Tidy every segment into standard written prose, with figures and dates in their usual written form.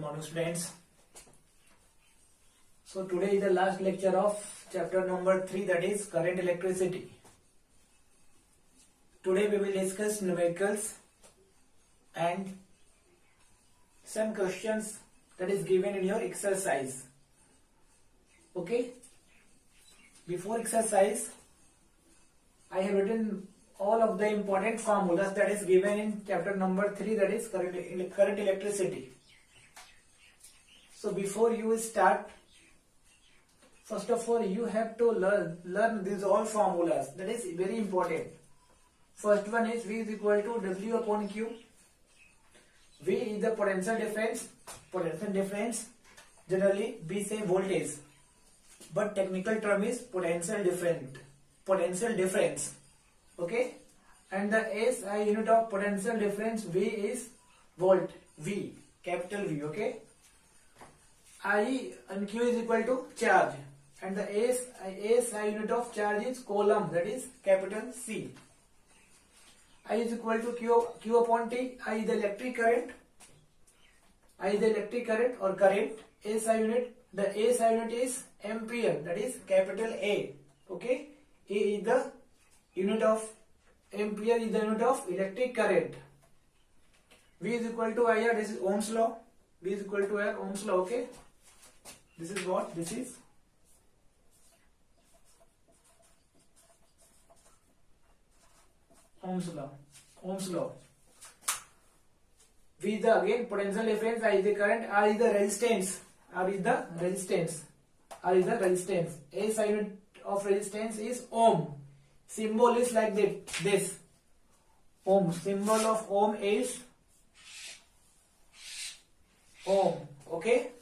morning, students. So today is the last lecture of chapter number 3, that is current electricity. Today we will discuss numericals and some questions that is given in your exercise. Okay. Before exercise, I have written all of the important formulas that is given in chapter number 3, that is current electricity. So before you start, first of all you have to learn these all formulas. That is very important. First one is V is equal to W upon Q. V is the potential difference. Potential difference, generally we say voltage, but technical term is potential difference. Okay, and the SI unit of potential difference V is volt, V, capital V. Okay, I and Q is equal to charge, and the SI unit of charge is coulomb, that is capital C. I is equal to Q upon T. I is the electric current. I is the electric current or current. SI unit, the SI unit is ampere, that is capital A. Okay, A is the unit of ampere, is the unit of electric current. V is equal to IR, this is Ohm's law. V is equal to IR, Ohm's law. Okay, this is what? This is Ohm's law. Ohm's law. V is the again potential difference. I is the current. R is the resistance. R is the resistance. R is the resistance. SI unit of resistance is ohm. Symbol is like this. Ohm. Symbol of ohm is ohm. Okay.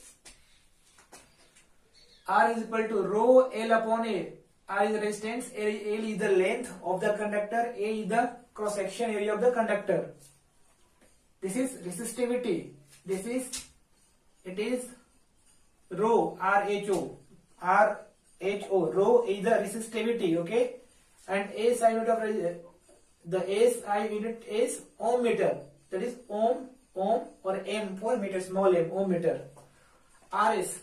R is equal to rho L upon A. R is the resistance. L is the length of the conductor. A is the cross section area of the conductor. This is resistivity. It is rho, R-H-O. R-H-O. Rho is the resistivity. Okay. And SI unit of the SI unit is ohm meter. That is ohm or M for meter, small m, ohm meter. RS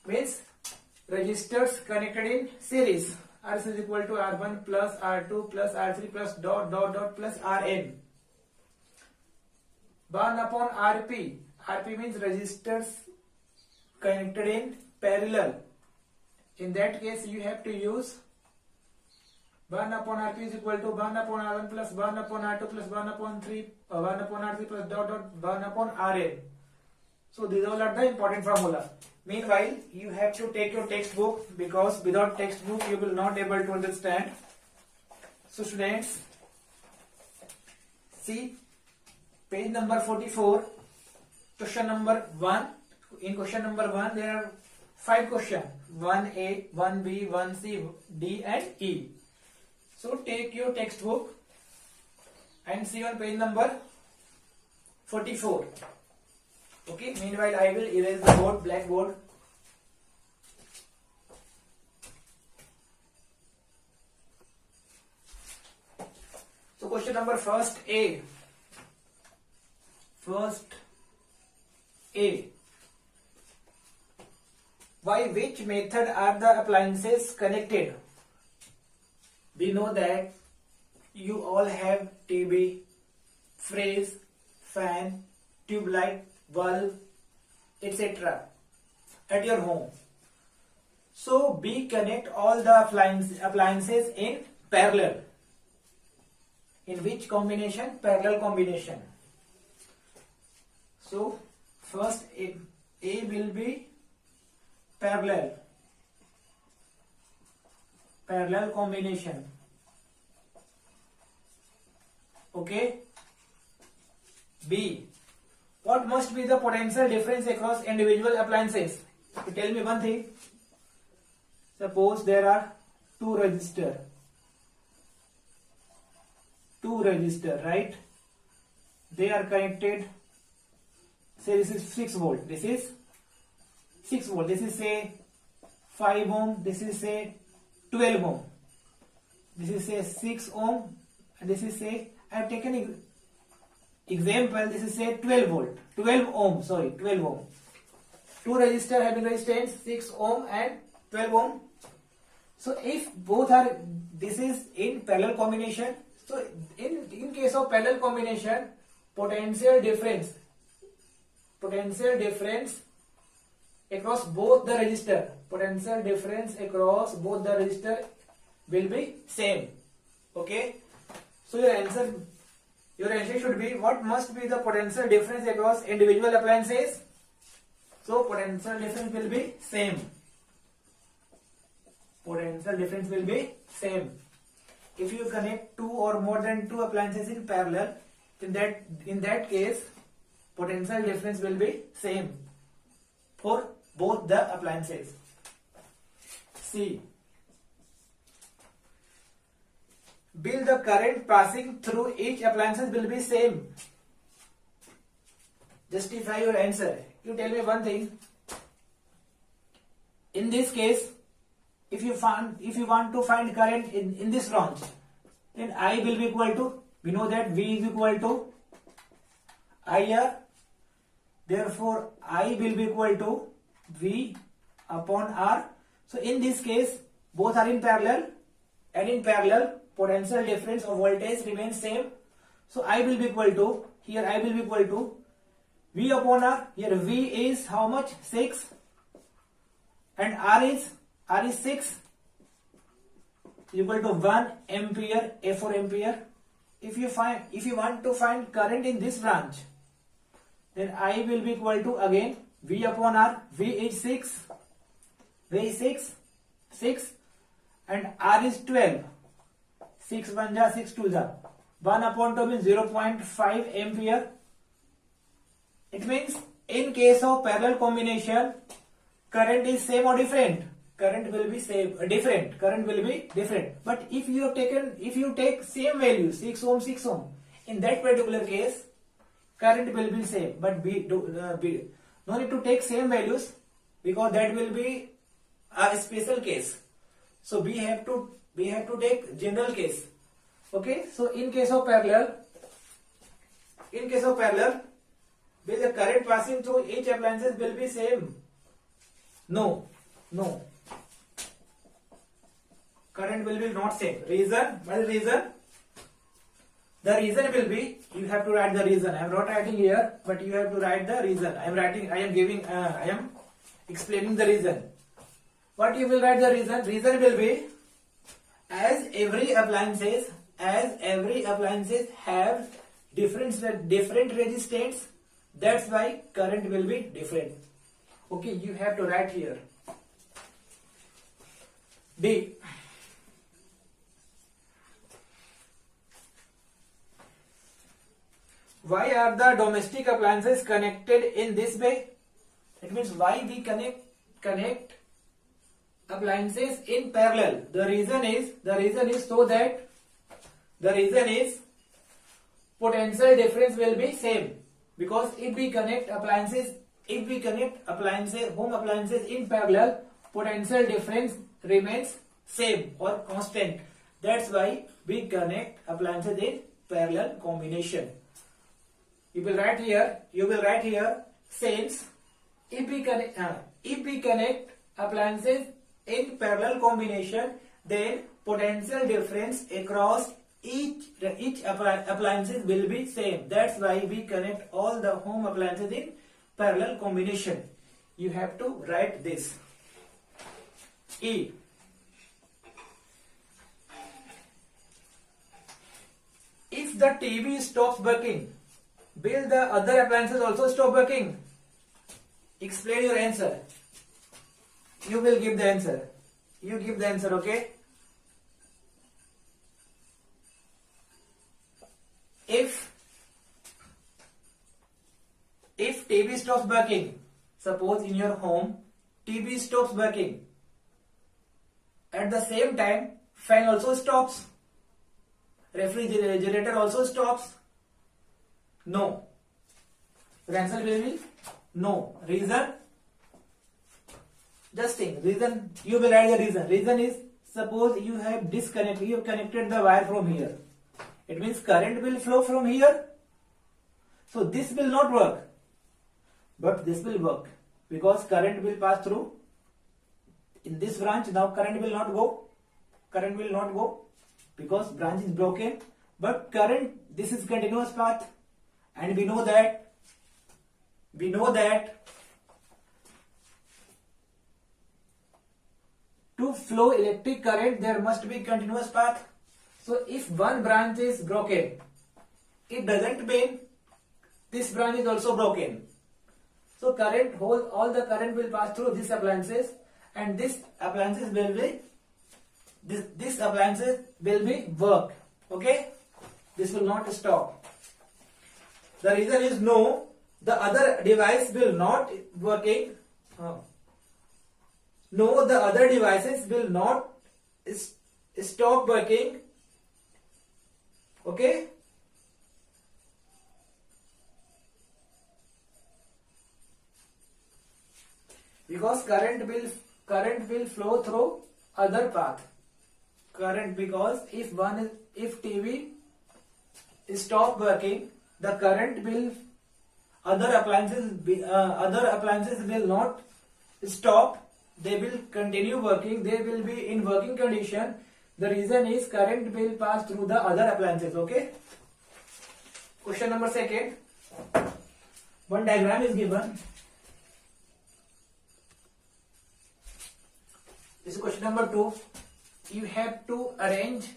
means resistors connected in series. RS is equal to R1 plus R2 plus R3 plus dot plus Rn. Burn upon Rp. Rp means resistors connected in parallel. In that case, you have to use burn upon Rp is equal to burn upon R1 plus burn upon R2 plus burn upon R3 plus dot burn upon Rn. So these all are the important formula. Meanwhile, you have to take your textbook, because without textbook you will not able to understand. So students, see page number 44, question number 1. In question number 1 there are 5 questions, 1A, 1B, 1C, D and E. So take your textbook and see on page number 44. Okay, meanwhile I will erase the board, blackboard. So question number first A. By which method are the appliances connected? We know that you all have TV, fridge, fan, tube light, bulb, etc. at your home. So we connect all the appliances in parallel. In which combination? Parallel combination. So first A will be parallel combination. Okay. B. What must be the potential difference across individual appliances? So tell me one thing. Suppose there are two resistors, right? They are connected. Say this is 6 volt. This is 6 volt. This is say 5 ohm. This is say 12 ohm. This is say 6 ohm. And this is say, I have taken example, this is say 12 volt, 12 ohm, sorry, 12 ohm. two resistors having resistance 6 ohm and 12 ohm. So if both are, this is in parallel combination. So in case of parallel combination, potential difference across both the resistor, potential difference across both the resistor will be same. Okay. So your answer should be, what must be the potential difference across individual appliances? So potential difference will be same. Potential difference will be same. If you connect two or more than two appliances in parallel, in that case, potential difference will be same for both the appliances. C. Will the current passing through each appliances will be same? Justify your answer. You tell me one thing. In this case, if you want to find current in this branch, then I will be equal to, we know that V is equal to IR. Therefore, I will be equal to V upon R. So in this case, both are in parallel, and in parallel, potential difference of voltage remains same. So I will be equal to, here I will be equal to V upon R. Here V is how much? 6. And R is 6, equal to 1 ampere, A4 ampere. If you want to find current in this branch, then I will be equal to again V upon R. V is 6, and R is 12. 6 1 ja 6 2 ja. 1 upon 2 means 0.5 ampere. It means in case of parallel combination, current is same or different? Current will be different. Current will be different. But if you take same value, 6 ohm, 6 ohm, in that particular case, current will be same. But no need to take same values, because that will be a special case. So we have to take general case. Okay. So in case of parallel, will the current passing through each appliances will be same? No. Current will be not same. Reason? What is the reason? The reason will be, you have to write the reason. I am not writing here, but you have to write the reason. I am explaining the reason. What you will write the reason? Reason will be, as every appliances have different resistance, that's why current will be different. Okay, you have to write here. D. Why are the domestic appliances connected in this way? It means why we connect appliances in parallel. The reason is potential difference will be same. Because if we connect home appliances in parallel, potential difference remains same or constant. That's why we connect appliances in parallel combination. You will write here since if we connect appliances in parallel combination, then potential difference across each appliances will be same. That's why we connect all the home appliances in parallel combination. You have to write this. E. If the TV stops working, will the other appliances also stop working? Explain your answer. You will give the answer. You give the answer, okay? If TV stops working, suppose in your home TV stops working, at the same time fan also stops, refrigerator also stops. No. The answer will be no. Reason? Just think. Reason, you will write the reason. Reason is, suppose you have connected the wire from here. It means current will flow from here. So this will not work. But this will work. because current will pass through in this branch. Now current will not go because branch is broken, but current, this is continuous path, and we know that to flow electric current there must be continuous path. So if one branch is broken, it doesn't mean this branch is also broken. So current, all the current will pass through these appliances, and this appliances will be work. Okay, this will not stop. The reason is no, the other device will not working. No, the other devices will not stop working. Okay. Because current will flow through other path. Current, because if TV stop working, the current will, other appliances will not stop. They will continue working. They will be in working condition. The reason is current will pass through the other appliances. Okay. Question number 2. One diagram is given. This is question number 2. You have to arrange.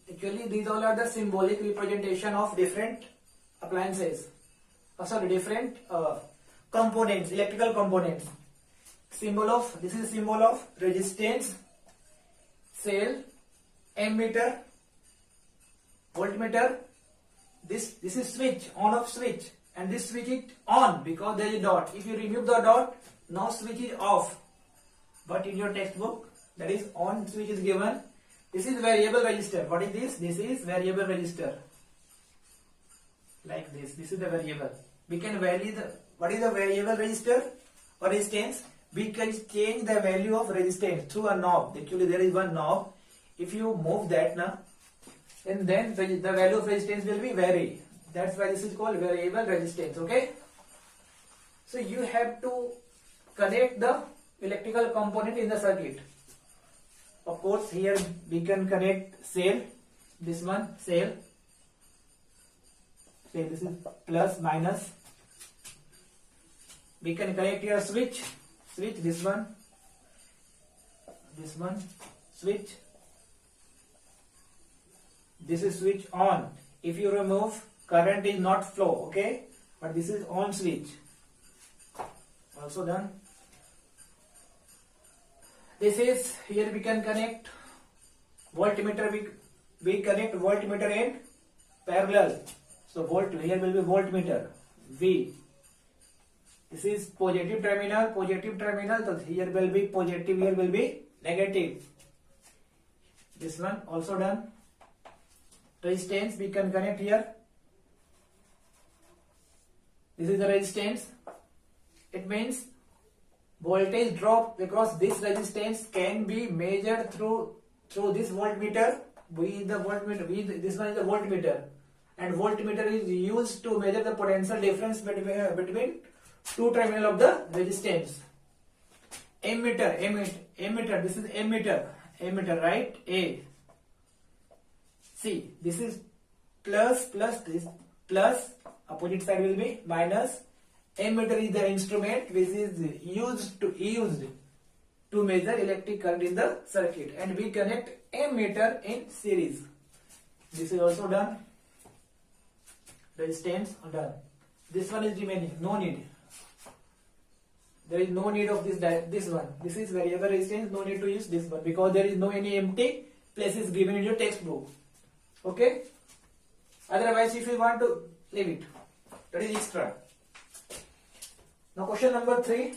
Actually, these all are the symbolic representation of different appliances. Different components, electrical components. This is symbol of resistance, cell, ammeter, voltmeter. This is switch, on off switch, and this switch is on because there is a dot. If you remove the dot, now switch is off. But in your textbook, that is on switch is given. This is variable resistor. What is this? This is variable resistor. Like this. This is the variable. We can vary what is the variable resistor or resistance? We can change the value of resistance through a knob. Actually, there is one knob. If you move that now, and then the value of resistance will be vary. That's why this is called variable resistance. Okay. So you have to connect the electrical component in the circuit. Of course, here we can connect cell. This one cell. Say this is plus minus. We can connect here switch. Switch this one. This one switch. This is switch on. If you remove, current is not flow. Okay, but this is on switch. Also done. This is, here we can connect voltmeter. We connect voltmeter in parallel. So here will be voltmeter V. This is positive terminal. So here will be positive, here will be negative. This one also done. Resistance we can connect here. This is the resistance. It means voltage drop across this resistance can be measured through this voltmeter. This one is the voltmeter, and voltmeter is used to measure the potential difference between two terminal of the resistance. Ammeter. This is ammeter, right? A. See, this is plus, this plus, opposite side will be minus. Ammeter is the instrument which is used to measure electric current in the circuit, and we connect ammeter in series. This is also done. Resistance done. This one is remaining. No need. There is no need of this one. This is variable resistance. No need to use this one because there is no any empty places given in your textbook. Okay. Otherwise, if you want to leave it, that is extra. Now question number 3.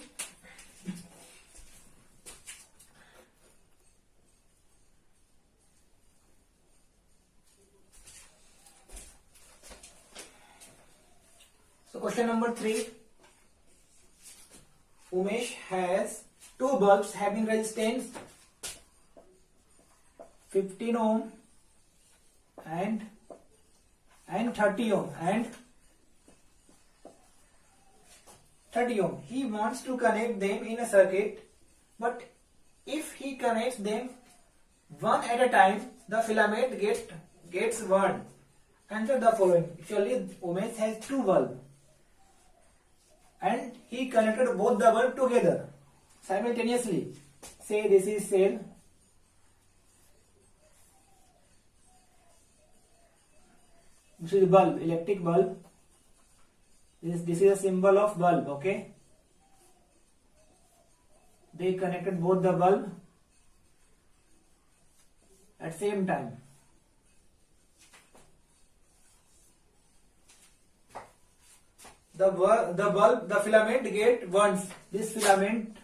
So question number 3. Umesh has two bulbs having resistance 15 ohm and 30 ohm and 30 ohm. He wants to connect them in a circuit, but if he connects them one at a time, the filament gets burned. Answer the following. Actually, Umesh has two bulbs, and he connected both the bulbs together simultaneously. Say this is cell, this is bulb, electric bulb. This is a symbol of bulb. Okay, they connected both the bulb at same time. The filament get burns. This filament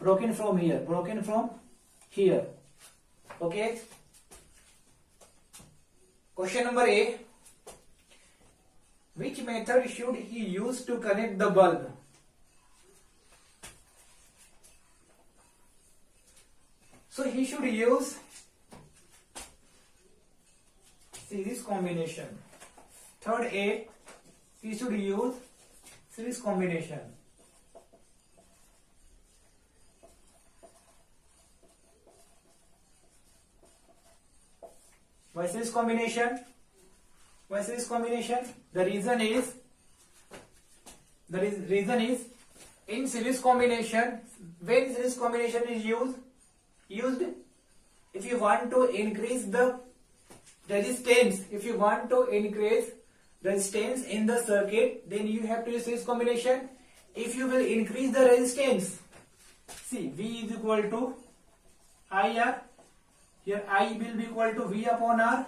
broken from here. Okay. Question number A. Which method should he use to connect the bulb? So he should use series combination. Third A, he should use series combination. Why series combination? Why series combination? The reason is in series combination, when series combination is used, if you want to increase the resistance, in the circuit, then you have to use series combination. If you will increase the resistance, see V is equal to IR. Here I will be equal to V upon R.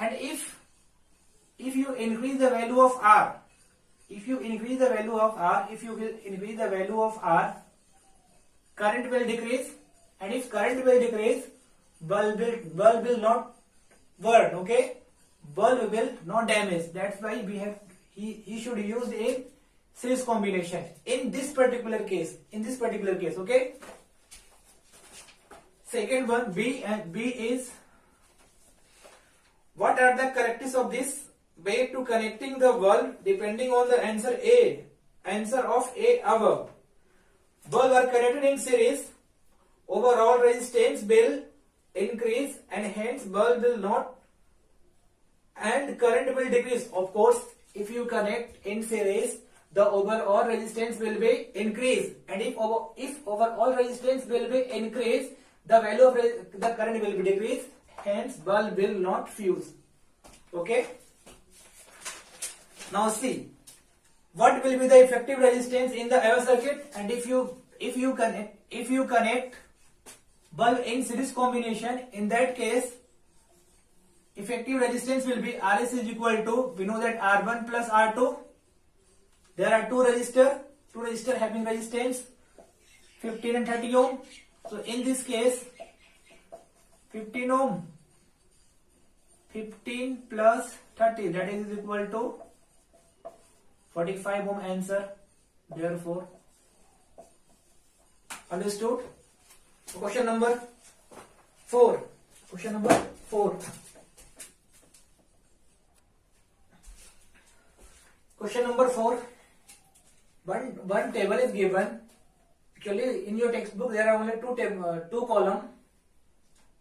And if you increase the value of R, current will decrease, and if current will decrease, bulb will not burn. Okay, bulb will not damage. That's why he should use a series combination in this particular case. Okay. Second one, B is, what are the characteristics of this way to connecting the bulb depending on the answer of A above. Bulb are connected in series, overall resistance will increase and hence bulb will not, and current will decrease. Of course, if you connect in series, the overall resistance will be increased, and if overall resistance will be increased, the value of the current will be decreased, hence bulb will not fuse. Okay. Now see, what will be the effective resistance in the ever circuit, and if you connect bulb in series combination, in that case effective resistance will be RS is equal to, we know that R1 plus R2. There are two resistor having resistance 15 and 30 ohm. So in this case 15 ohm, 15 plus 30, that is equal to 45 ohm answer. Therefore, understood? Question number 4. Question number 4. Question number 4. One table is given. Actually, in your textbook there are only two columns.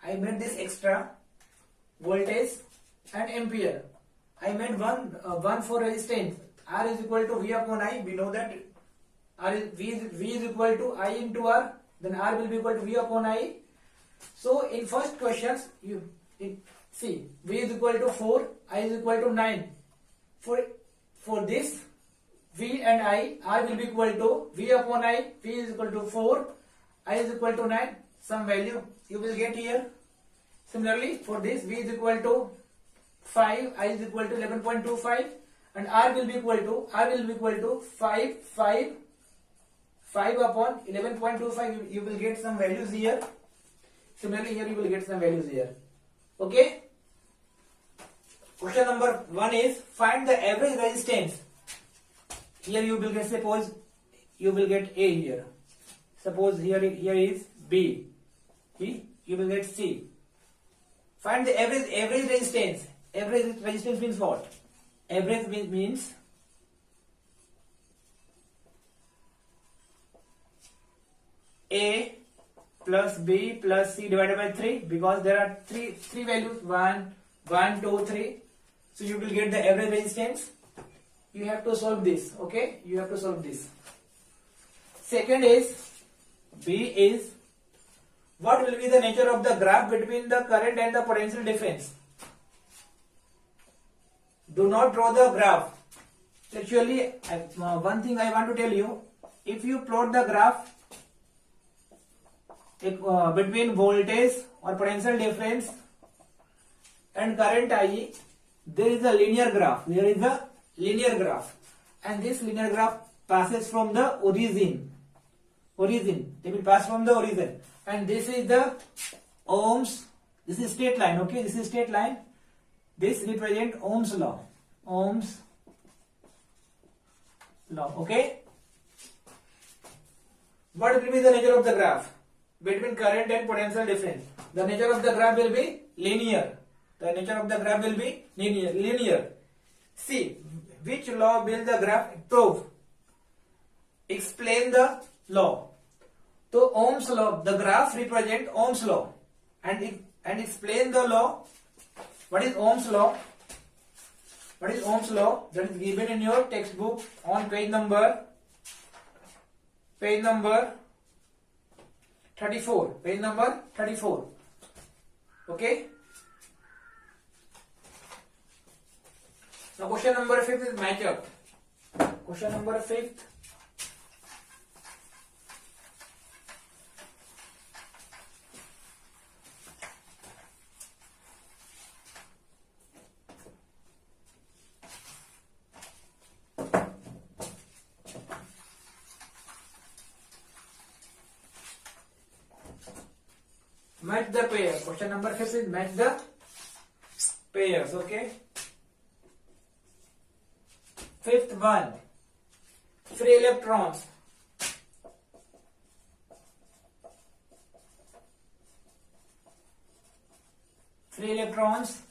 I made this extra, voltage and ampere. I made one for resistance. R is equal to V upon I. We know that V is equal to I into R. Then R will be equal to V upon I. So in first questions, see V is equal to 4, I is equal to 9. For this V and I, R will be equal to V upon I. V is equal to 4, I is equal to 9. Some value you will get here. Similarly, for this V is equal to 5, I is equal to 11.25, and R will be equal to 5 upon 11.25. You will get some values here. Similarly, here you will get some values here. Okay. Question number 1 is, find the average resistance. Here you will get, suppose you will get A here. Suppose here is B. You will get C. Find the average resistance. Average resistance means what? Average means A plus B plus C divided by 3, because there are three values, 1, 1, 2, 3. So you will get the average resistance. You have to solve this. Okay, you have to solve this. Second is, B is, what will be the nature of the graph between the current and the potential difference? Do not draw the graph. Actually, one thing I want to tell you, if you plot the graph between voltage or potential difference and current I, there is a linear graph. There is a linear graph, and this linear graph passes from the origin. They will pass from the origin, and this is the Ohm's. This is straight line. Okay, this is straight line. This represents Ohm's law. Ohm's law. Okay. What will be the nature of the graph between current and potential difference? The nature of the graph will be linear. The nature of the graph will be linear. See, which law will the graph prove? Explain the law. So Ohm's law, the graph represent Ohm's law, and explain the law. What is Ohm's law? What is Ohm's law? That is given in your textbook on page number 34. Page number 34. Okay. Now question number 5 is match up. Question number 5. Match the pair. Question number 5 is match the pairs. Okay. Fifth one, free electrons. Free electrons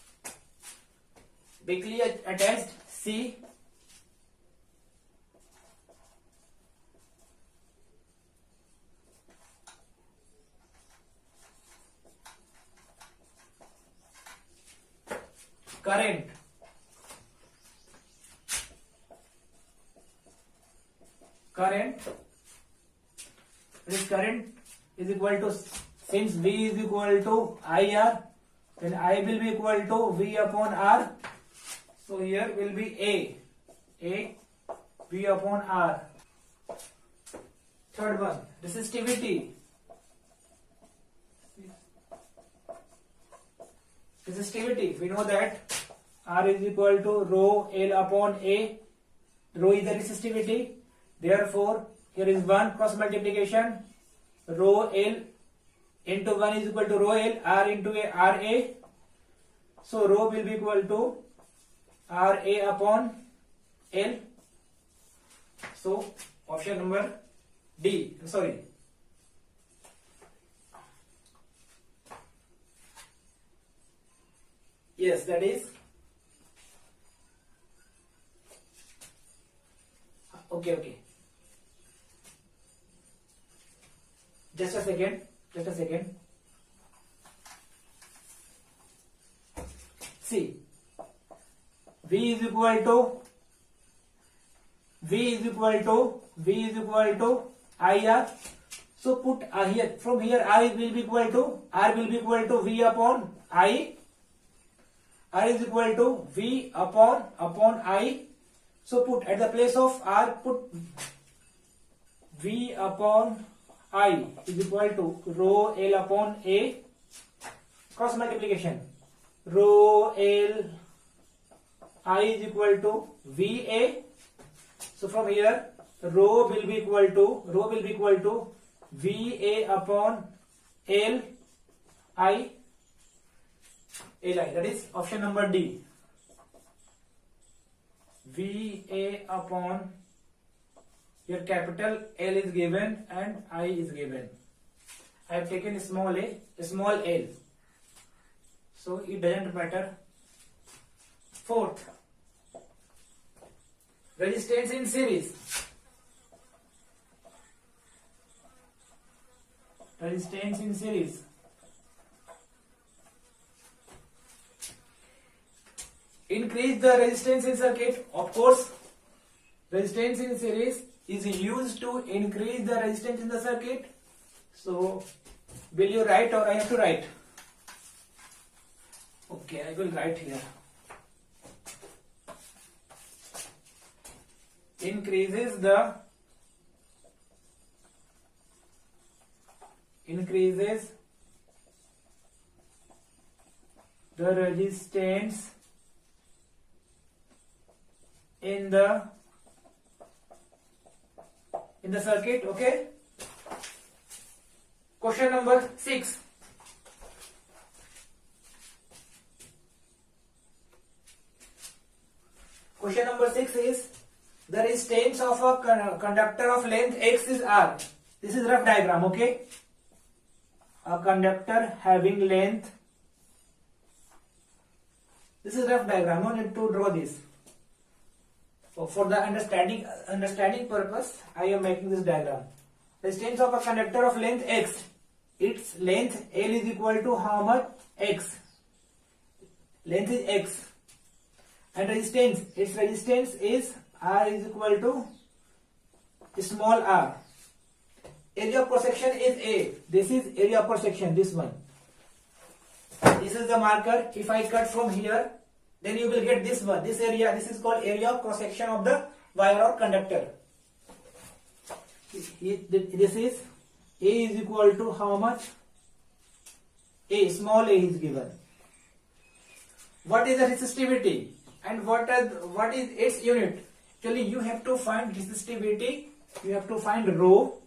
weakly attached C. Current. This current is equal to, since V is equal to IR, then I will be equal to V upon R. So here will be A V upon R. Third one, resistivity. We know that R is equal to rho L upon A. Rho is the resistivity. Therefore, here is 1 cross multiplication. Rho L into 1 is equal to rho L, R into A, RA. So rho will be equal to RA upon L. So option number D. Sorry. Yes, that is. Okay. Just a second. See, V is equal to IR. So put here, from here R will be equal to V upon I. R is equal to V upon I. So put at the place of R, put V upon I is equal to rho L upon A. Cross multiplication. Rho L I is equal to VA. So from here, rho will be equal to VA upon L I. That is option number D. VA upon, your capital L is given and I is given. I have taken small a, small L. So it doesn't matter. Fourth, resistance in series. Resistance in series. Increase the resistance in circuit. Of course, resistance in series is used to increase the resistance in the circuit. So, will you write or I have to write? Okay, I will write here. Increases the resistance in the circuit. Okay. Question number 6. Question number 6 is the resistance of a conductor of length x is r. This is rough diagram. Okay. A conductor having length. This is rough diagram. No need to draw this. So for the understanding purpose, I am making this diagram. Resistance of a conductor of length x. Its length L is equal to how much? X. Length is x. And resistance. Its resistance is R is equal to small r. Area of cross section is A. This is area of cross section. This one. This is the marker. If I cut from here, then you will get this one. This area. This is called area of cross section of the wire or conductor. This is A is equal to how much? A, small a is given. What is the resistivity and what is its unit? Actually, you have to find resistivity. You have to find rho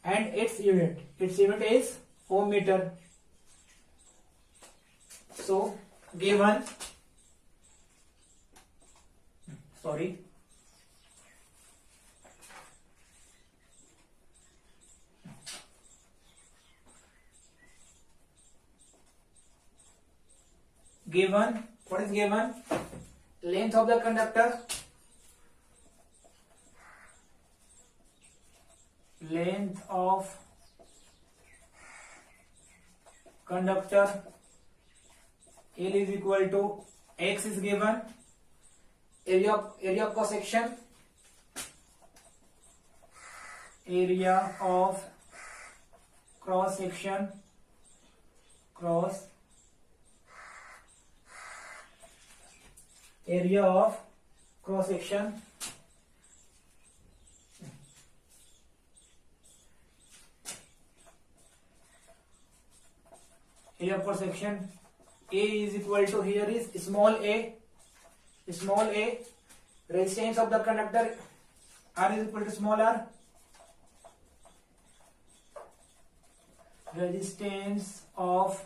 and its unit. Its unit is ohm meter. So given. Sorry. Given, what is given? Length of the conductor. Length of conductor L is equal to x is given. Area of cross section. Area of cross section. Area of cross section. Area of cross section. A is equal to, here is small a. Resistance of the conductor R is equal to small r. Resistance of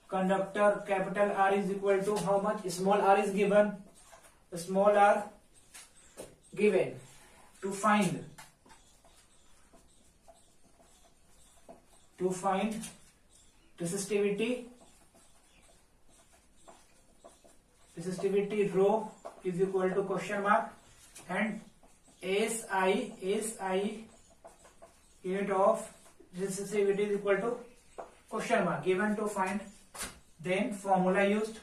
conductor capital R is equal to how much? Small r is given. Small r given. To find resistivity rho is equal to question mark and SI unit of resistivity is equal to question mark given to find. Then formula used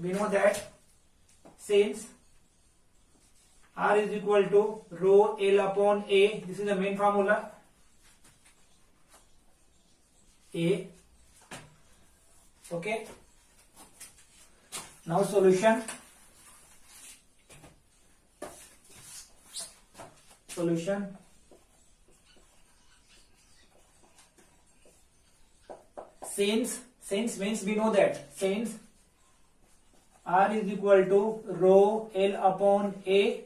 we know that since R is equal to rho L upon A, this is the main formula A. Okay. Now solution. Since means we know that since R is equal to rho L upon A,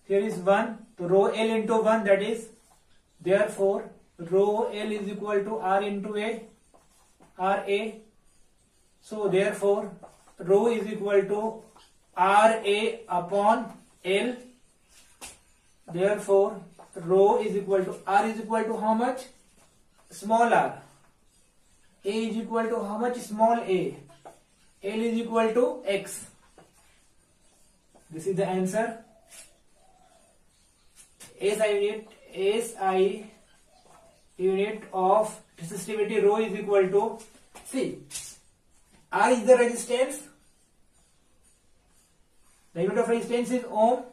here is 1, so rho L into 1, that is, therefore rho L is equal to R into A, RA. So therefore rho is equal to RA upon L. Therefore rho is equal to R is equal to how much? Small r. A is equal to how much? Small a. L is equal to X. This is the answer. SI unit of resistivity rho is equal to, see, R is the resistance. The unit of resistance is ohm.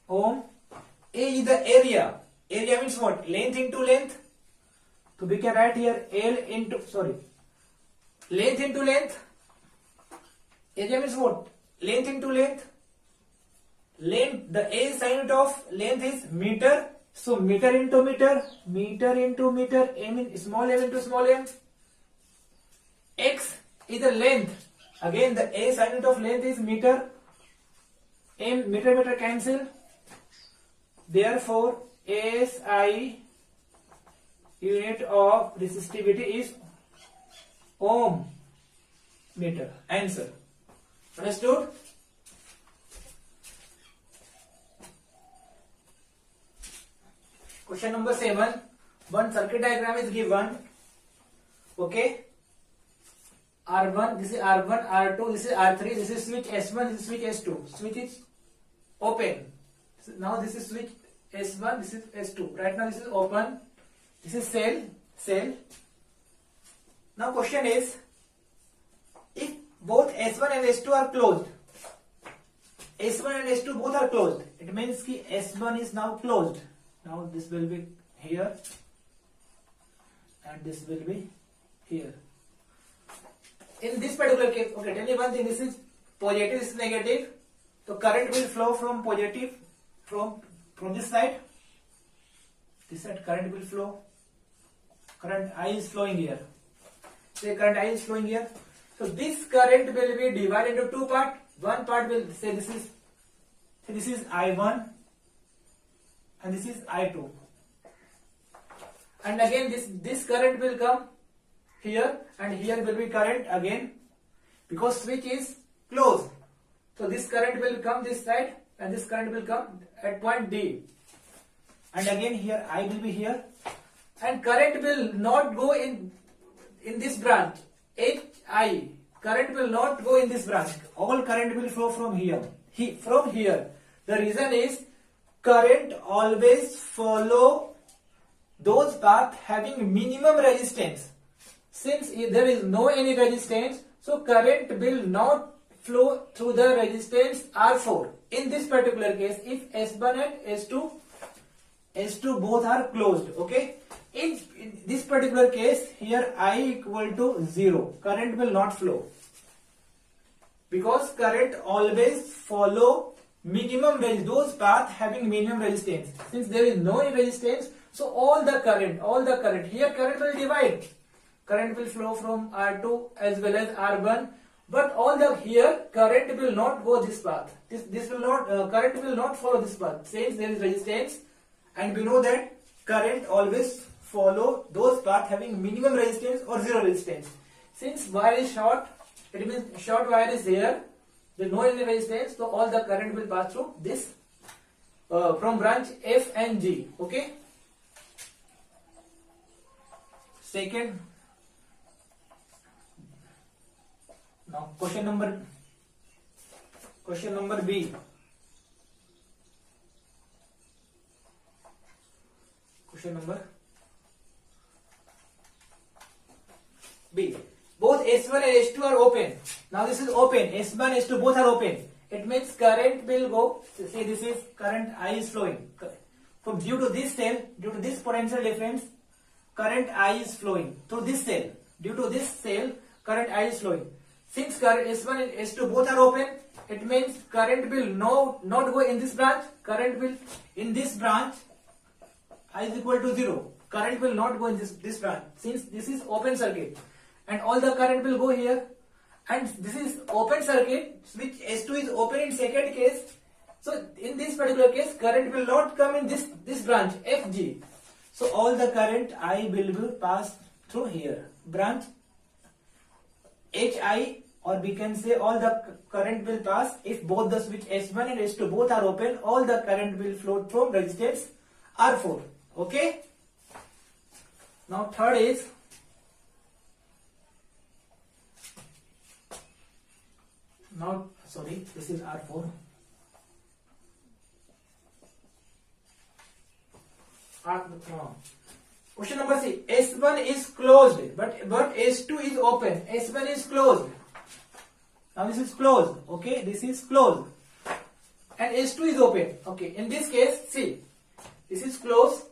Ohm. A is the area. Area means what? Length into length. So we can write here length into length. Area means what? Length into length. Length, the A sine unit of length is meter. So meter into meter, meter into meter, m in small m into small m. X is the length. Again, the A sine unit of length is meter. M, meter cancel. Therefore, SI unit of resistivity is ohm meter. Answer. Understood? Question number 7. One circuit diagram is given. Okay. R1, this is R1, R2, this is R3, this is switch S1, this is switch S2. Switch is open. Now this is switch S1, this is S2. Right now this is open. This is cell. Now question is, if both S1 and S2 are closed, S1 and S2 both are closed, it means ki S1 is now closed. Now this will be here and this will be here. In this particular case, okay, tell me one thing, this is positive, this is negative. So current will flow from positive, from this side. This side current will flow. Current I is flowing here. Say current I is flowing here. So this current will be divided into two parts. One part will say this is I1 and this is I2. And again this current will come here and here will be current again because switch is closed. So this current will come this side and this current will come at point D. And again here I will be here and current will not go in this branch. HI current will not go in this branch. All current will flow from here. From here. The reason is current always follow those paths having minimum resistance. Since there is no any resistance, so current will not flow through the resistance R4. In this particular case, if S1 and S2 both are closed, okay. In this particular case, here I equal to 0. Current will not flow. Because current always follow minimum resistance, those paths having minimum resistance. Since there is no resistance, so all the current, here current will divide. Current will flow from R2 as well as R1, but all the here current will not go this path. This will not current will not follow this path since there is resistance, and we know that current always follow those paths having minimum resistance or zero resistance. Since wire is short, it means short wire is here. There is no any resistance, so all the current will pass through this from branch F and G. Okay. Second. Now question number B. Question number B. Both S1 and S2 are open. Now this is open. S1, S2 both are open. It means current will go. Say this is current I is flowing. From due to this cell, due to this potential difference, current I is flowing through this cell. Due to this cell, current I is flowing. Since current S1 and S2 both are open, it means current will not go in this branch. Current will in this branch I is equal to 0. Current will not go in this branch since this is open circuit, and all the current will go here. And this is open circuit, which S2 is open in second case. So in this particular case, current will not come in this branch FG. So all the current I will be passed through here branch HI, or we can say all the current will pass if both the switch S1 and S2 both are open. All the current will flow from resistance R4. Okay. Now third is this is R4. Question number C. S1 is closed, but S2 is open. S1 is closed. Now this is closed. Okay, this is closed, and S2 is open. Okay, in this case, see, this is closed,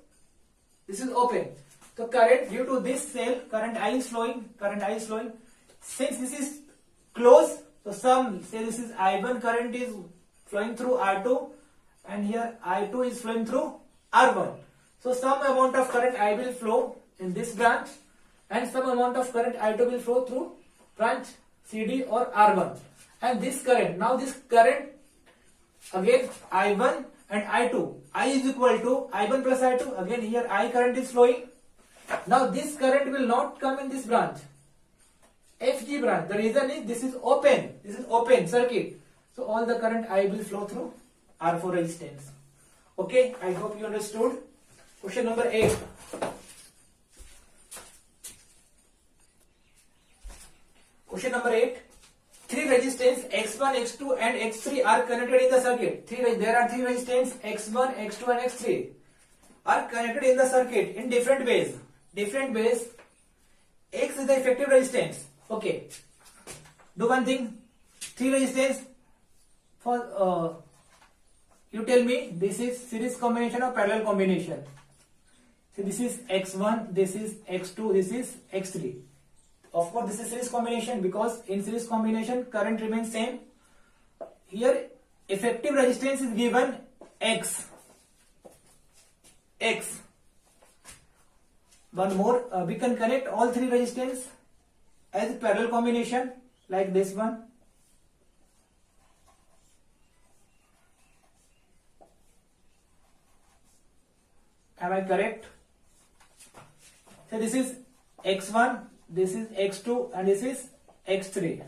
this is open. So current due to this cell, current I is flowing. Since this is closed, so some say this is I1 current is flowing through R2, and here I2 is flowing through R1. So some amount of current I will flow in this branch, and some amount of current I2 will flow through branch CD or R1. And this current, now this current again I1 and I2, I is equal to I1 plus I2. Again here I current is flowing. Now this current will not come in this branch, FG branch. The reason is this is open. This is open circuit. So all the current I will flow through R4 resistance. Okay, I hope you understood. Question number 8. Question number 8. Three resistance X1, X2 and X3 are connected in the circuit. There are three resistance X1, X2 and X3 are connected in the circuit in different ways. X is the effective resistance. Okay. Do one thing. Three resistance for you tell me this is series combination or parallel combination. So this is X1, this is X2, this is X3. Of course this is series combination, because in series combination current remains same. Here effective resistance is given X. One more, we can connect all three resistance as parallel combination like this one. Am I correct? So this is X1, this is X2 and this is X3,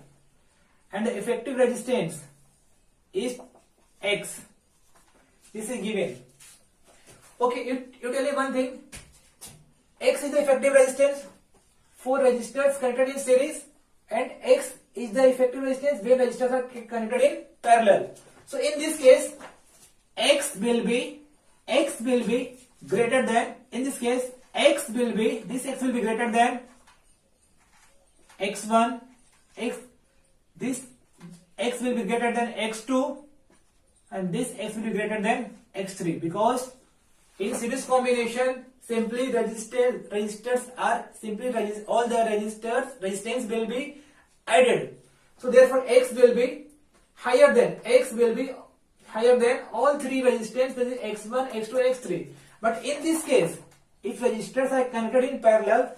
and the effective resistance is X. This is given. Okay, you tell me one thing. X is the effective resistance, 4 resistors connected in series, and X is the effective resistance where resistors are connected in parallel. So in this case, X will be greater than, in this case X will be greater than X1, this X will be greater than X2, and this X will be greater than X3, because in series combination simply resistors are simply all the resistance will be added. So therefore X will be higher than all three resistance, that is X1, X2 and X3. But in this case, if resistors are connected in parallel,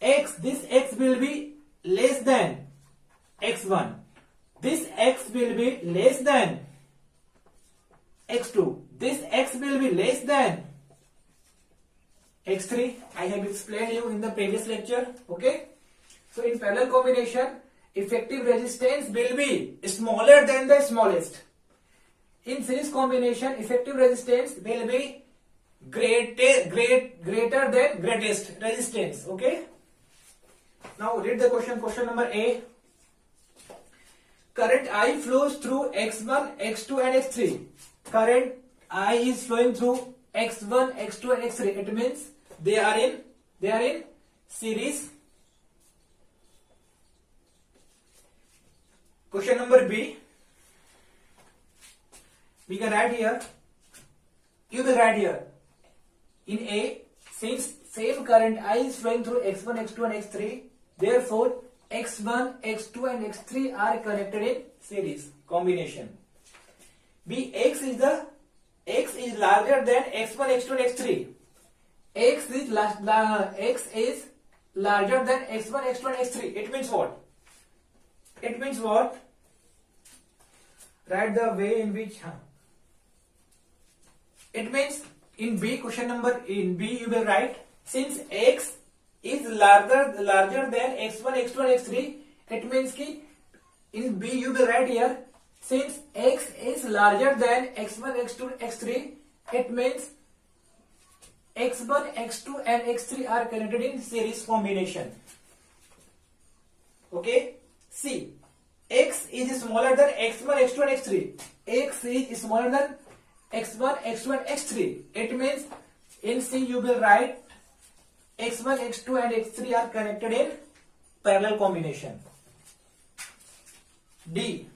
this X will be less than X1. This X will be less than X2. This X will be less than X3. I have explained you in the previous lecture. Okay. So in parallel combination, effective resistance will be smaller than the smallest. In series combination, effective resistance will be greater than greatest resistance. Okay. Now read the question. Question number A. Current I flows through X1, X2 and X3. Current I is flowing through X1, X2 and X3. It means they are in series. Question number B. We can write here. You will write here. In A, since same current I is flowing through X1, X2 and X3, therefore X1, X2 and X3 are connected in series combination. B, X is larger than X1, X2 and X3. X is larger than X1, X2 and X3. It means what? Write the way in which. It means in B, question number in B you will write, since X is larger than X1, X2 and X3. It means ki in B you will write here, since X is larger than X1, X2, X3. It means x1, x2 and x3 are connected in series combination. Okay, see, x is smaller than x1, x2 and x3. X is smaller than x1, x2 and x3. It means in C you will write x1, x2 and x3 are connected in parallel combination. D,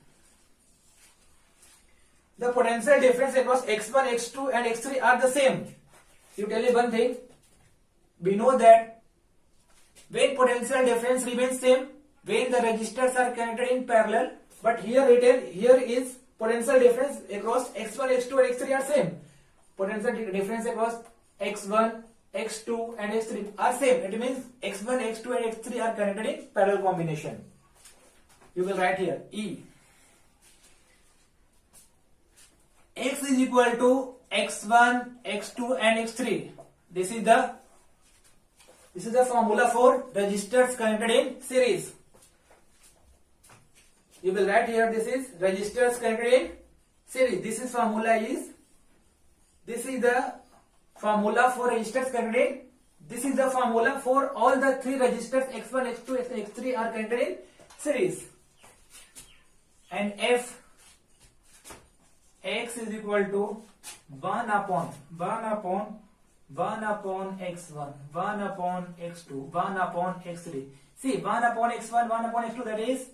the potential difference across x1, x2 and x3 are the same. You tell me one thing, we know that when potential difference remains same, when the resistors are connected in parallel, but here is potential difference across x1, x2 and x3 are same. Potential difference across x1, x2 and x3 are same. It means x1, x2 and x3 are connected in parallel combination. You will write here E. X is equal to x1, x2 and x3. This is the formula for resistors connected in series. You will write here, this is resistors connected in series. This is the formula for resistors connected in. This is the formula for all the three resistors x1, x2, x3 are connected in series. And F, x is equal to 1 upon x1, 1 upon x2, 1 upon x3. See, 1 upon x1, 1 upon x2, that is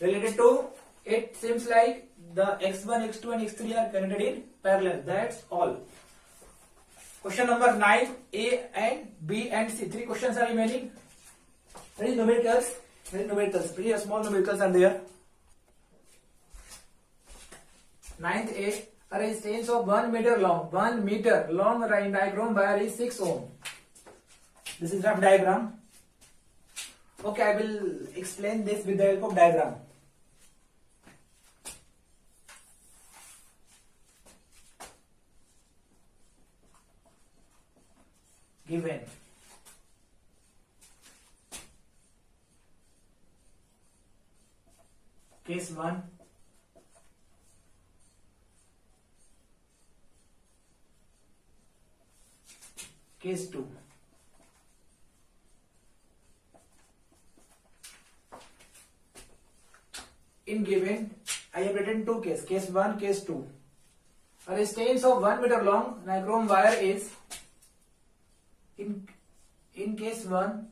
related to, it seems like the x1, x2 and x3 are connected in parallel. That's all. Question number 9, A and B and C. 3 questions are remaining. Very numericals, pretty small numericals are there. 9th A, a resistance of 1 meter long diagram wire is 6 ohm. This is rough diagram. Okay, I will explain this with the help of diagram. Given case 1, case 2. In given, I have written 2 cases, case 1, case 2. A resistance of 1 meter long nichrome wire is, in case 1,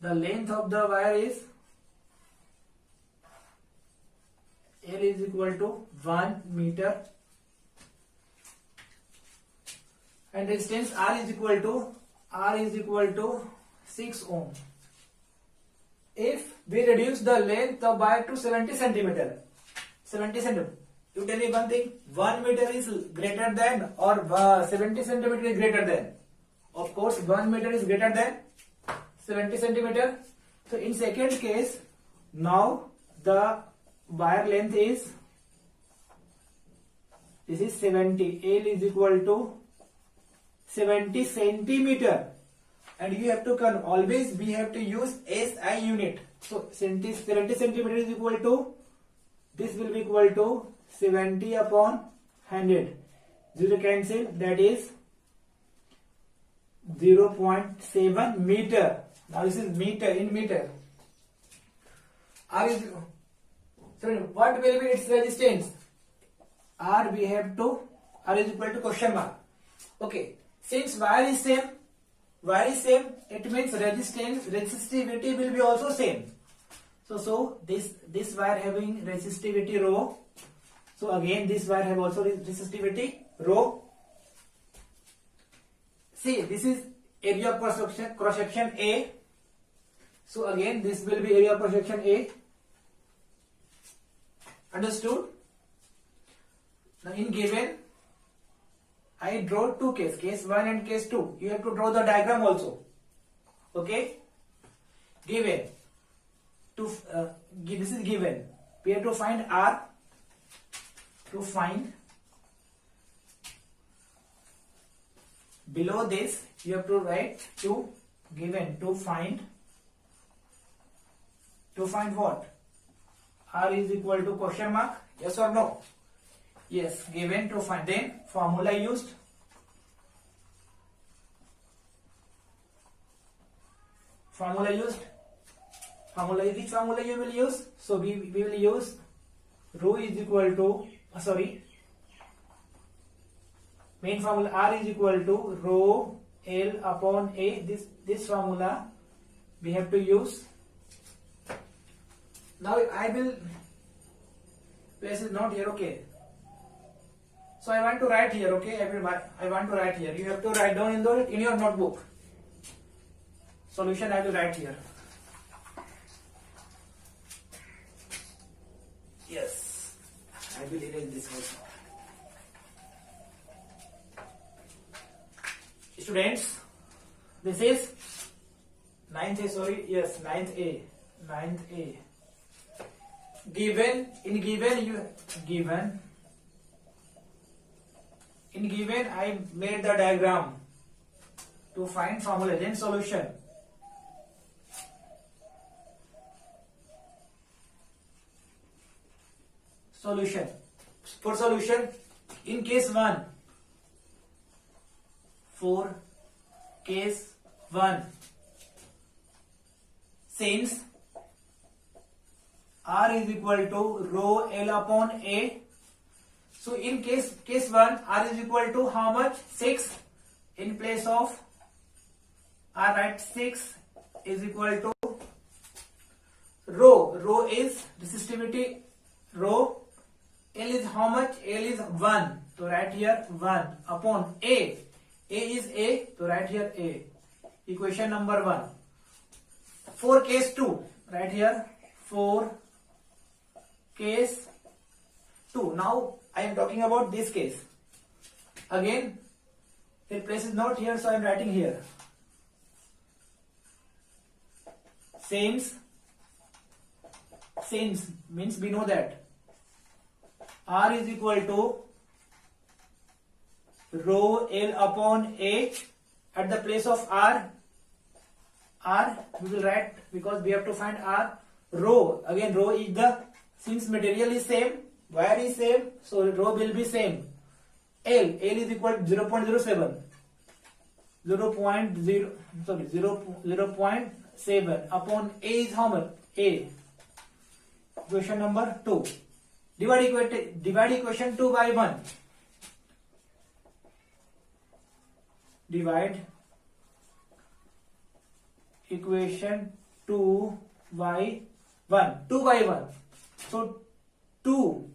the length of the wire is L is equal to 1 meter and resistance R is equal to 6 ohm. If we reduce the length of wire to 70 centimeter, you tell me one thing, 1 meter is greater than or 70 centimeter is greater than? Of course 1 meter is greater than 70 centimeter. So in second case, now the wire length is, this is 70, L is equal to 70 centimeter, and you have to always we have to use SI unit. So 70 centimeter is equal to, this will be equal to 70 upon 100. 0 cancel, that is 0.7 meter. Now this is meter, in meter. R is, so what will be its resistance? R we have to, R is equal to question mark. Okay, since wire is same, it means resistivity will be also same. So this wire having resistivity rho. So again this wire have also resistivity rho. See, this is area of cross section A. So again this will be area of cross section A. Understood? Now in given, I draw 2 cases, case 1 and case 2. You have to draw the diagram also. Okay? Given. This is given. We have to find R. To find. Below this, you have to write to given. To find what? R is equal to question mark. Yes or no? Yes, given to find. Then formula used. Formula used. Which formula you will use? So we will use rho is equal to main formula R is equal to rho L upon A. This formula we have to use. Now I will place is not here. Okay. So I want to write here. Okay, I want to write here. You have to write down in your notebook. Solution I will write here. Yes, I will erase this also. Students, this is 9th A. Sorry, yes, 9th A. 9th A. Given I made the diagram to find formula, then solution. For solution, in case 1, for case 1, since R is equal to rho L upon A, so in case 1, R is equal to how much? 6. In place of R, write 6 is equal to rho is resistivity, rho. L is how much? L is 1. So write here 1 upon A. A is A. So write here A. Equation number 1. For case 2, write here for case 2. Now I am talking about this case. Again, the place is not here, so I am writing here. Since means we know that R is equal to rho L upon A. At the place of R we will write, because we have to find R. Rho, again rho is since material is same, wire is same, so rho will be same. L is equal to 0.07 0.7 upon A is how much? A. Equation number 2. Divide equation 2 by 1. Divide equation 2 by 1. 2 by 1. So 2.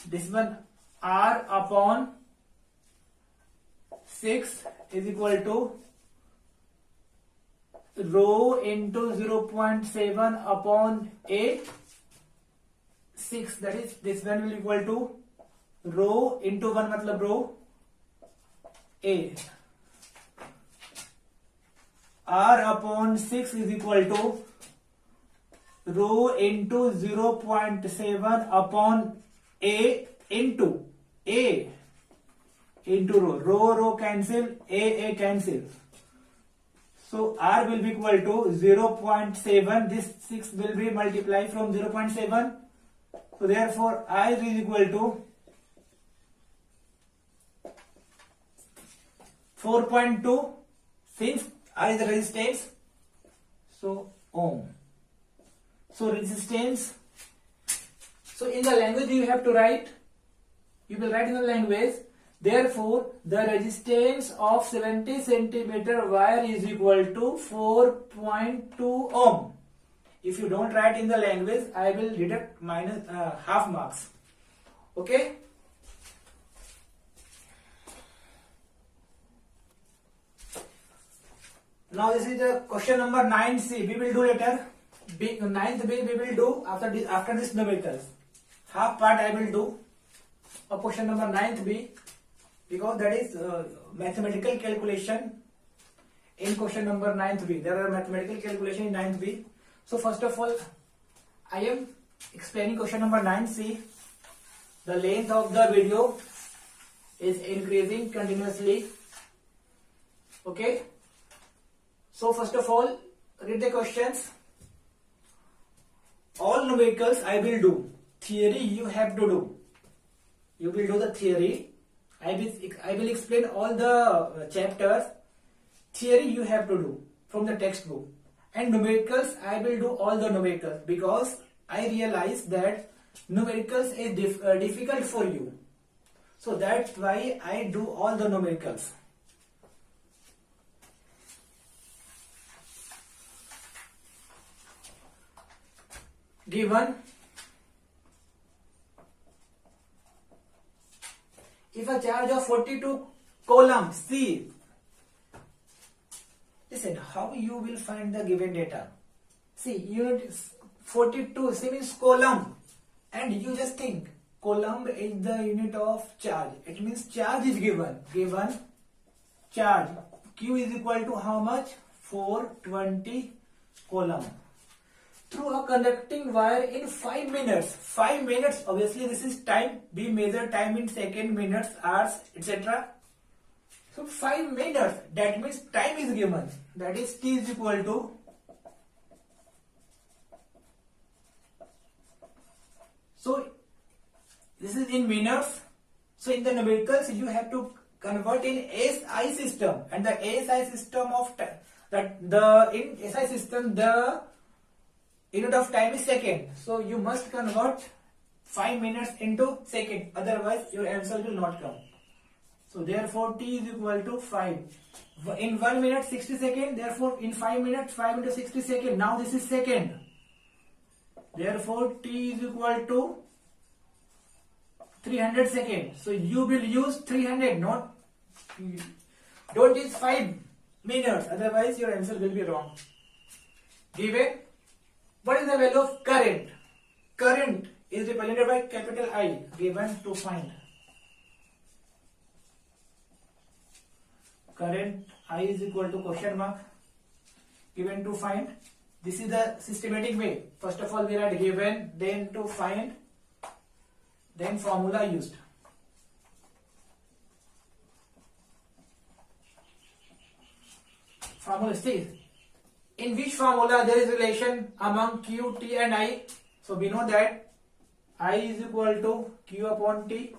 This one R upon 6 is equal to rho into 0.7 upon A. 6, that is this one will equal to rho into 1 matlab rho A. R upon 6 is equal to rho into 0.7 upon A into rho cancel, A cancel. So R will be equal to 0.7. This 6 will be multiplied from 0.7. So therefore I is equal to 4.2. Since R is the resistance, so ohm. So resistance. So in the language you have to write. You will write in the language. Therefore, the resistance of 70 centimeter wire is equal to 4.2 ohm. If you don't write in the language, I will deduct minus half marks. Okay. Now this is the question number 9C. We will do later. 9th B we will do after this numericals. Half part I will do of question number 9th B, because that is mathematical calculation in question number 9th B. There are mathematical calculation in 9th B. So first of all, I am explaining question number 9C. The length of the video is increasing continuously. Okay. So first of all, read the questions. All numericals I will do. Theory you have to do. You will do the theory. I will explain all the chapters. Theory you have to do. from the textbook. And numericals, I will do all the numericals because I realize that numericals is difficult for you. So that's why I do all the numericals. Given if a charge of 42 coulomb C, listen, how you will find the given data? See, unit 42, C means coulomb, and you just think coulomb is the unit of charge. It means charge is given. Given charge Q is equal to how much? 420 coulomb. Through a conducting wire in 5 minutes. 5 minutes, obviously this is time. We measure time in second, minutes, hours, etc. So 5 minutes, that means time is given. That is T is equal to so this is in minutes. So in the numericals you have to convert in SI system, and the SI system of in SI system the unit of time is second. So you must convert 5 minutes into second, otherwise your answer will not come. So therefore T is equal to 5. In 1 minute 60 seconds, therefore in 5 minutes 5 into 60 seconds. Now this is second. Therefore T is equal to 300 seconds. So you will use 300, don't use 5 minutes, otherwise your answer will be wrong. Given, what is the value of current? Current is represented by capital I, given to find. Current I is equal to question mark, given to find. This is the systematic way. First of all we write given, then to find, then formula used. Formula says, in which formula there is relation among Q, T and I? So we know that I is equal to Q upon T.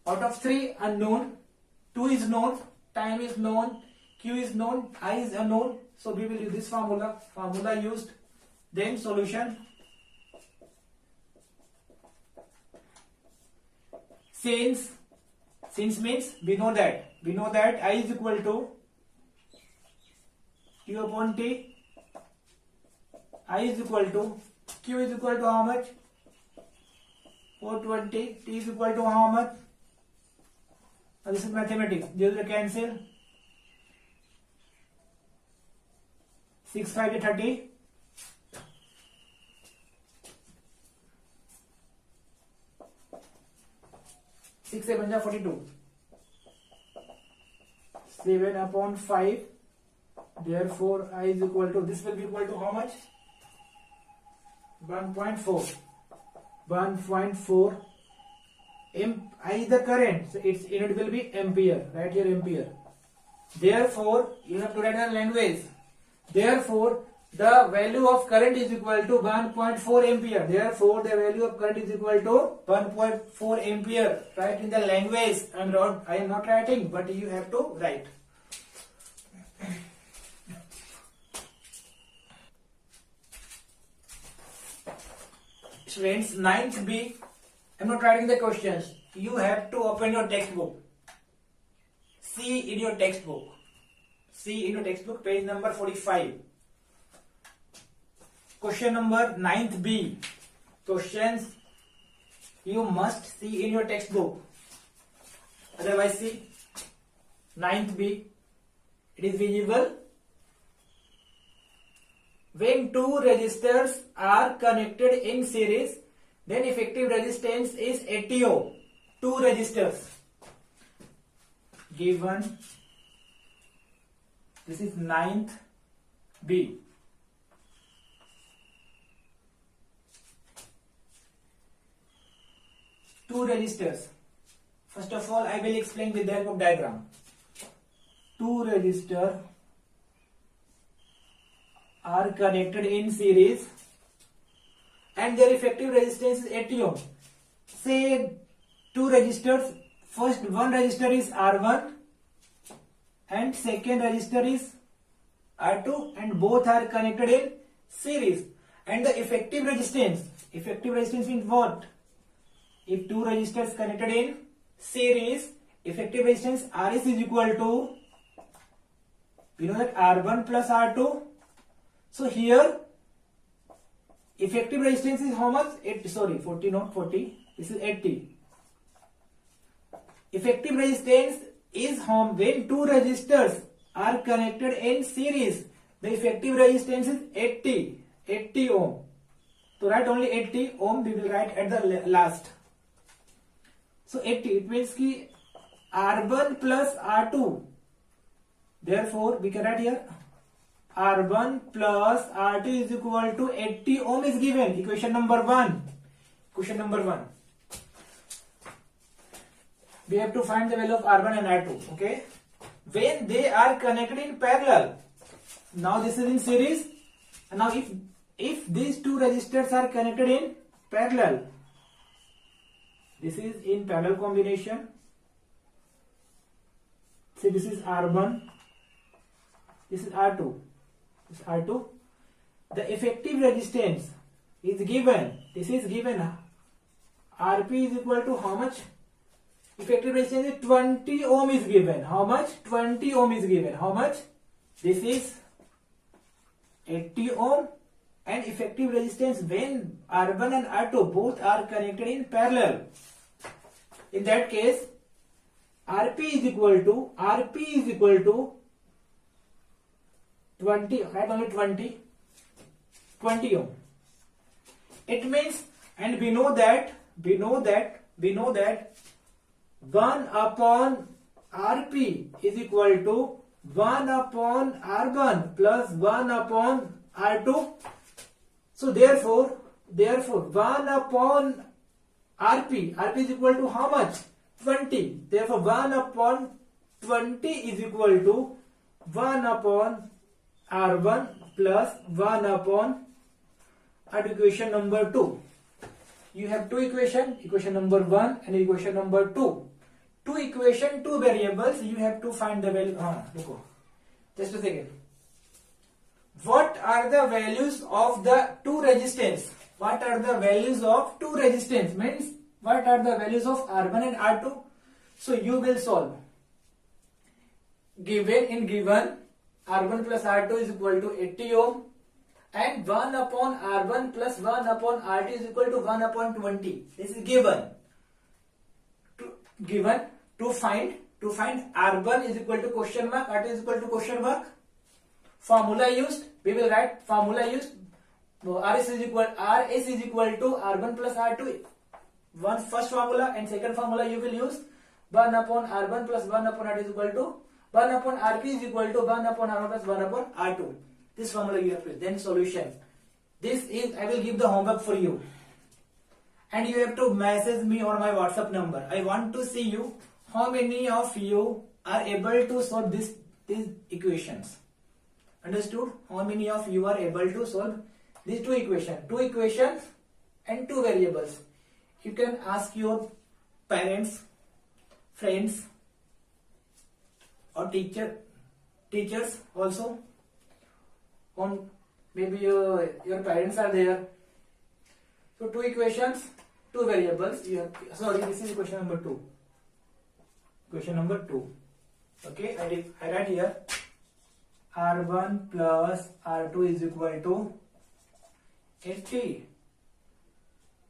Out of 3 unknown, 2 is known, time is known, Q is known, I is unknown. So we will use this formula. Formula used. Then solution. Since means we know that I is equal to Q upon T, I is equal to Q is equal to how much? 420. T is equal to how much? Now this is mathematics. They will cancel. 6 5 is 30. 6 7 is 42. 7 upon 5. Therefore, I is equal to, this will be equal to how much? 1.4. 1.4. I is the current, so its unit will be ampere. Write here ampere. Therefore, you have to write in language. Therefore, the value of current is equal to 1.4 ampere. Therefore, the value of current is equal to 1.4 ampere. Write in the language. I am not writing, but you have to write. Students, 9th B, I am not writing the questions. You have to open your textbook. See in your textbook. See in your textbook, page number 45. Question number 9th B. Questions you must see in your textbook. Otherwise, see 9th B. It is visible. When two resistors are connected in series, then effective resistance is ATO. Two resistors. Given. This is 9th B. Two resistors. First of all, I will explain with the help of diagram. Two resistors are connected in series and their effective resistance is 80 ohm. Say two resistors, first one resistor is R1 and second resistor is R2 and both are connected in series. And the effective resistance means what? If two resistors connected in series, effective resistance Rs is equal to, we know that R1 plus R2. So here effective resistance is how much? 40, not 40. This is 80. Effective resistance is when two resistors are connected in series. The effective resistance is 80 ohm. To write only 80 ohm, we will write at the last. So 80, it means ki R1 plus R2. Therefore, we can write here R1 plus R2 is equal to 80 ohm is given. Equation number 1. We have to find the value of R1 and R2. Okay. When they are connected in parallel. Now this is in series. And now if these two resistors are connected in parallel, this is in parallel combination. See, this is R1, this is R2. This is R2. The effective resistance is given. This is given. Rp is equal to how much? Effective resistance is 20 ohm is given. How much? 20 ohm is given. How much? This is 80 ohm. And effective resistance when R1 and R2 both are connected in parallel. In that case, Rp is equal to 20, right? Only 20 ohm. It means, and we know that 1 upon Rp is equal to 1 upon R1 plus 1 upon R2. So therefore 1 upon Rp is equal to how much? 20. Therefore 1 upon 20 is equal to 1 upon R1 plus 1 upon R2. Equation number 2. You have two equations, equation number 1 and equation number 2. Two equation, two variables, you have to find the value. Just a second. What are the values of the two resistance? What are the values of two resistance? Means what are the values of R1 and R2? So you will solve. Given R1 plus R2 is equal to 80 ohm and 1 upon R1 plus 1 upon R2 is equal to 1 upon 20. This is given. To find R1 is equal to question mark, R2 is equal to question mark. Formula used, we will write formula used. RS is equal to R1 plus R2. First formula and second formula you will use 1 upon R1 plus 1 upon R2 is equal to 1 upon Rp is equal to 1 upon R1 plus 1 upon R2. This formula you have to use. Then solution. This is, I will give the homework for you. And you have to message me on my WhatsApp number. I want to see you. How many of you are able to solve these equations? Understood? How many of you are able to solve these two equations and two variables? You can ask your parents, friends or teachers also. Maybe your parents are there. So two equations, two variables. This is equation number 2. Okay, I write here R1 plus R2 is equal to 80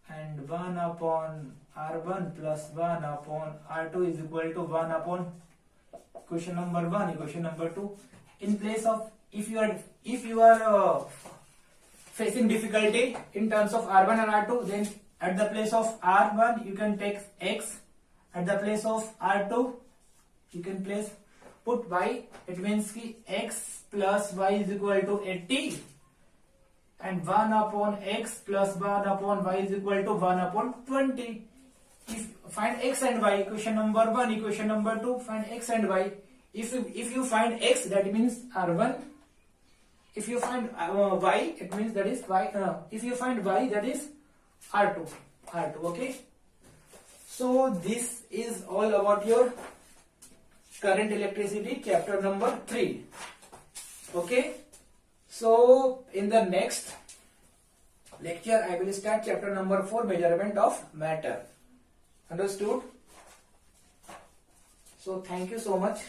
and 1 upon R1 plus 1 upon R2 is equal to 1 upon equation number 1, equation number 2. In place of, if you are facing difficulty in terms of R1 and R2, then at the place of R1 you can take X, at the place of R2 you can put Y. It means ki X plus Y is equal to 80 and 1 upon X plus 1 upon Y is equal to 1 upon 20. If find X and Y, equation number 1, equation number 2, find X and Y. If you find X, that means R1. If you find Y, it means that is Y. If you find Y, that is R2. Okay. So this is all about your current electricity chapter number 3. Okay. the next lecture, I will start chapter number 4, measurement of matter. Understood? So thank you so much.